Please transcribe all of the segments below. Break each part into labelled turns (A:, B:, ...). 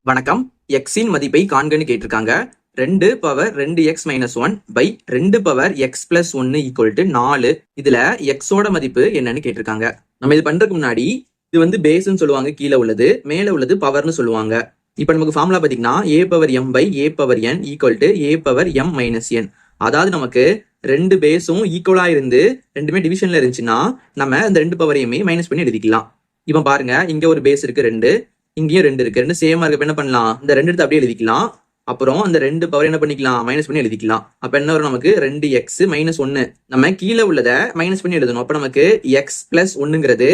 A: வணக்கம். எக்ஸின் மதிப்பை காண்கன்னு கேட்டிருக்காங்க. 2 power 2x minus 1 by 2 power X plus 1 equal to 4. இதுல எக்ஸோட மதிப்பு என்னன்னு கேட்டிருக்காங்க. நம்ம இது பண்றதுக்கு முன்னாடி இது வந்து பேஸ்ன்னு சொல்லுவாங்க, கீழே உள்ளது, மேல உள்ளது பவர்னு சொல்லுவாங்க. இப்ப நமக்கு ஃபார்முலா பாத்தீங்கன்னா a power m by a power n equal to a power m minus n. அதாவது நமக்கு ரெண்டு பேஸும் ஈக்குவலா இருந்து ரெண்டுமே டிவிஷன்ல இருந்துச்சுன்னா நம்ம அந்த ரெண்டு பவரையுமே மைனஸ் பண்ணி எழுதிக்கலாம். இப்ப பாருங்க, இங்க ஒரு பேஸ் இருக்கு 2, இங்கேயும் 2 இருக்கு. ரெண்டு சேமா இருக்கு. என்ன பண்ணலாம், இந்த 2 எடுத்து அப்படியே எழுதிக்கலாம். அப்புறம் அந்த 2 பவர் என்ன பண்ணிக்கலாம், மைனஸ் பண்ணி எழுதிக்கலாம். அப்ப என்ன வரும், நமக்கு 2x மைனஸ் 1. நம்ம கீழே உள்ளதை மைனஸ் பண்ணி எழுதணும். அப்ப நமக்கு x பிளஸ் 1ங்கிறது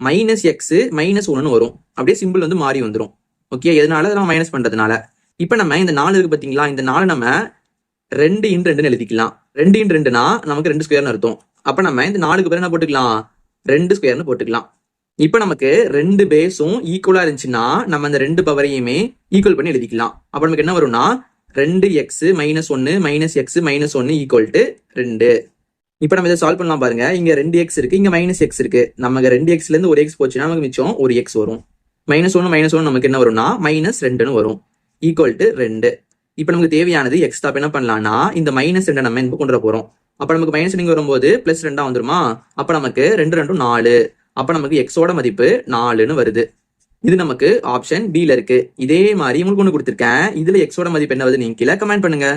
A: மைனஸ் எக்ஸ் மைனஸ் 1ன்னு வரும். அப்படியே சிம்பிள் வந்து மாறி வந்துடும். ஓகே, எதனால நம்ம மைனஸ் பண்றதுனால. இப்ப நம்ம இந்த 4 இருக்கு பாத்தீங்களா, இந்த 4 நம்ம 2 இன் 2ன்னு எழுதிக்கலாம். 2 இன் 2னா நமக்கு 2 ஸ்கொயர்னு அர்த்தம். அப்ப நம்ம இந்த 4க்கு பேர் என்ன போட்டுக்கலாம், 2 ஸ்கொயர்னு போட்டுக்கலாம். இப்ப நமக்கு ரெண்டு பேஸும் ஈக்குவலா இருந்துச்சுன்னா நம்ம அந்த ரெண்டு பவரையுமே ஈக்குவல் பண்ணி எழுதிக்கலாம். அப்ப நமக்கு என்ன வரும்னா 2x minus 1 minus x minus 1 equal to 2. இப்ப நம்ம இதை சால்வ் பண்ணலாம். பாருங்க, இங்க 2x இருக்கு, இங்க மைனஸ் எக்ஸ் இருக்கு. நமக்கு 2xல இருந்து ஒரு எக்ஸ் போச்சுன்னா நமக்கு மிச்சம் ஒரு எக்ஸ் வரும். மைனஸ் 1 நமக்கு என்ன வரும்னா மைனஸ் 2ன்னு வரும். Equal to 2. இப்ப நமக்கு தேவையானது எக்ஸ் தான். என்ன பண்ணலாம்னா இந்த மைனஸ் 2 நம்ம கொண்டு வர போறோம். அப்ப நமக்கு மைனஸ் 2 வரும்போது பிளஸ் 2 வந்துருமா. அப்ப நமக்கு 2 2 4. அப்ப நமக்கு எக்ஸோட மதிப்பு 4ன்னு வருது. இது நமக்கு ஆப்ஷன் B ல இருக்கு. இதே மாதிரி உங்களுக்கு ஒன்று கொடுத்துருக்கேன். இதுல எக்ஸோட மதிப்பு என்ன வருது, நீங்க கீழே கமெண்ட் பண்ணுங்க.